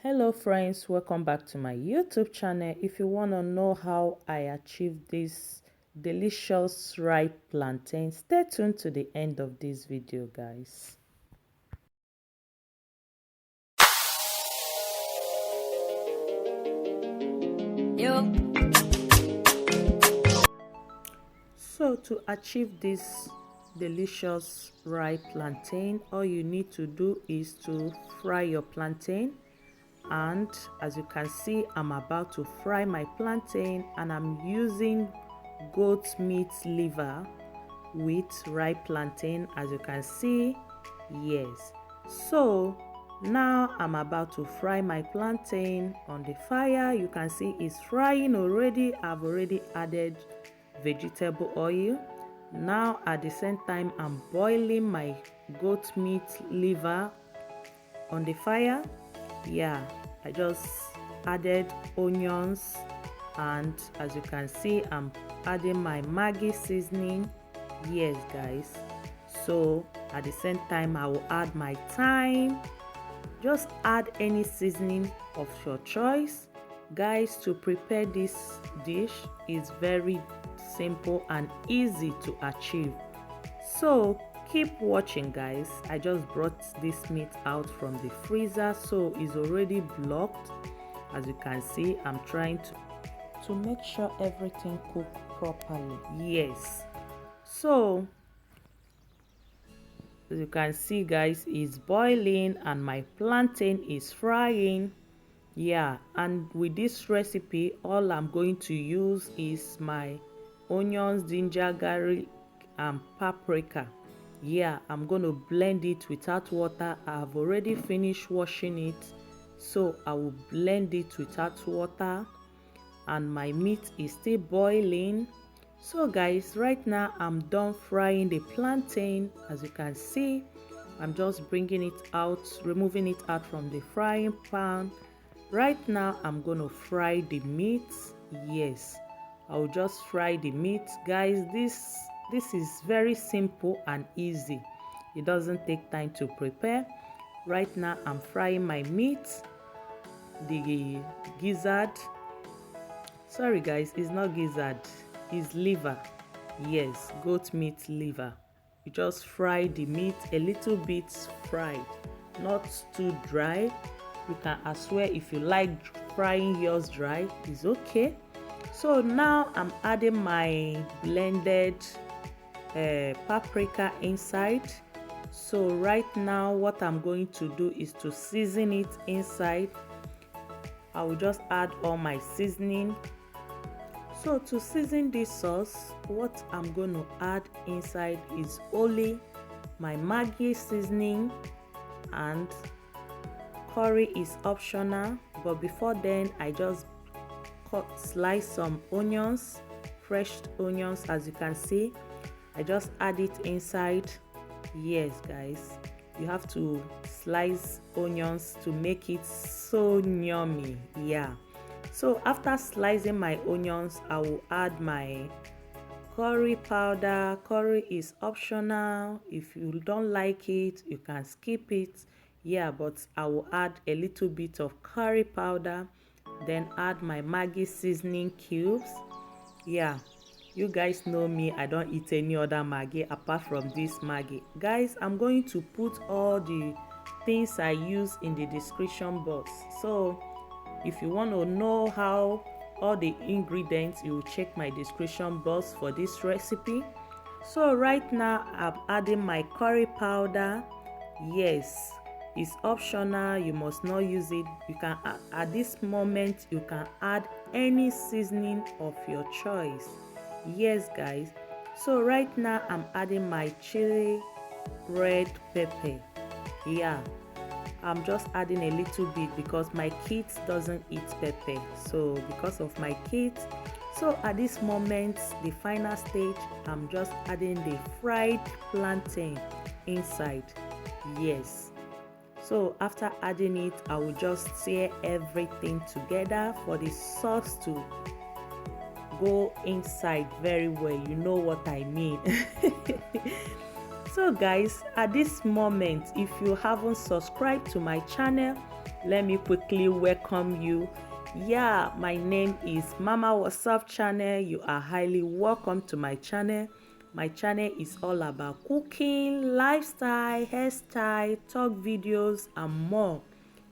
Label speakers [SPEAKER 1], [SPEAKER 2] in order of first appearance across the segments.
[SPEAKER 1] Hello friends, welcome back to my YouTube channel. If you want to know how I achieved this delicious ripe plantain, stay tuned to the end of this video, guys. So to achieve this delicious ripe plantain, all you need to do is to fry your plantain. And as you can see, I'm about to fry my plantain, and I'm using goat meat liver with ripe plantain, as you can see. Yes, so now I'm about to fry my plantain on the fire. You can see it's frying already. I've already added vegetable oil. Now at the same time, I'm boiling my goat meat liver on the fire. Yeah, I just added onions, and as you can see, I'm adding my Maggi seasoning. Yes guys, so at the same time I will add my thyme. Just add any seasoning of your choice, guys. To prepare this dish is very simple and easy to achieve, so keep watching, guys. I just brought this meat out from the freezer, so it's already blocked. As you can see, I'm trying to make sure everything cooked properly. Yes, so as you can see, guys, it's boiling and my plantain is frying. Yeah, and with this recipe, all I'm going to use is my onions, ginger, garlic, and paprika. Yeah, I'm going to blend it without water. I've already finished washing it, so I will blend it without water. And my meat is still boiling. So guys, right now I'm done frying the plantain. As you can see, I'm just bringing it out, removing it out from the frying pan. Right now I'm going to fry the meat. Yes, I'll just fry the meat, guys. This is very simple and easy. It doesn't take time to prepare. Right now I'm frying my meat, the gizzard. Sorry guys, it's not gizzard, it's liver. Yes, goat meat liver. You just fry the meat a little bit fried, not too dry. You can as well, if you like frying yours dry, it's okay. So now I'm adding my blended paprika inside. So right now what I'm going to do is to season it inside. I will just add all my seasoning. So to season this sauce, what I'm going to add inside is only my Maggi seasoning, and curry is optional. But before then, I just slice some onions, fresh onions. As you can see, I just add it inside. Yes guys, you have to slice onions to make it so yummy. Yeah, so after slicing my onions, I will add my curry powder. Curry is optional. If you don't like it, you can skip it. Yeah, but I will add a little bit of curry powder, then add my Maggi seasoning cubes. Yeah, you guys know me, I don't eat any other Maggi apart from this Maggi. Guys, I'm going to put all the things I use in the description box, so if you want to know how all the ingredients, you will check my description box for this recipe. So right now I'm adding my curry powder. Yes, it's optional, you must not use it. You can at this moment you can add any seasoning of your choice. Yes guys, so right now I'm adding my chili red pepper. Yeah, I'm just adding a little bit because my kids doesn't eat pepper, so because of my kids. So at this moment, the final stage, I'm just adding the fried plantain inside. Yes, so after adding it, I will just stir everything together for the sauce to go inside very well. You know what I mean. So guys, at this moment, if you haven't subscribed to my channel, let me quickly welcome you. Yeah, my name is Mama What's Up channel. You are highly welcome to my channel. My channel is all about cooking, lifestyle, hairstyle, talk videos and more.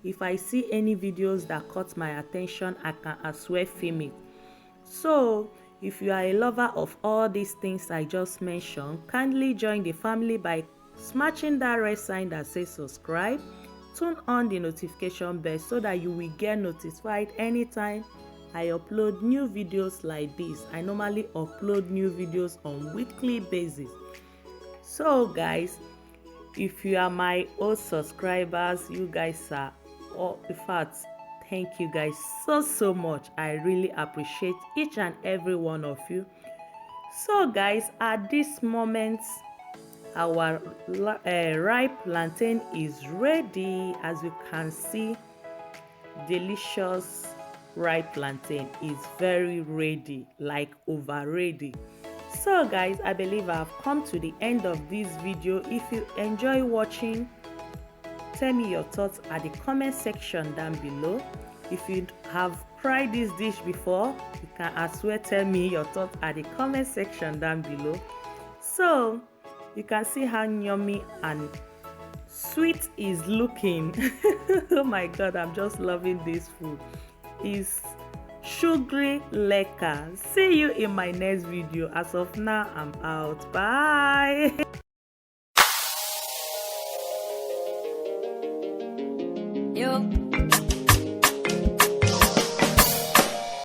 [SPEAKER 1] If I see any videos that caught my attention, I can as well film it. So if you are a lover of all these things I just mentioned, kindly join the family by smashing that red sign that says subscribe. Turn on the notification bell so that you will get notified anytime I upload new videos like this. I normally upload new videos on weekly basis. So guys, if you are my old subscribers, you guys are in fact, thank you guys so much. I really appreciate each and every one of you. So guys, at this moment our ripe plantain is ready. As you can see, delicious ripe plantain is very ready, like over ready. So guys, I believe I've come to the end of this video. If you enjoy watching, tell me your thoughts at the comment section down below. If you have tried this dish before, you can as well tell me your thoughts at the comment section down below. So you can see how yummy and sweet is looking. Oh my god, I'm just loving this food. It's sugary lekker. See you in my next video. As of now, I'm out. Bye.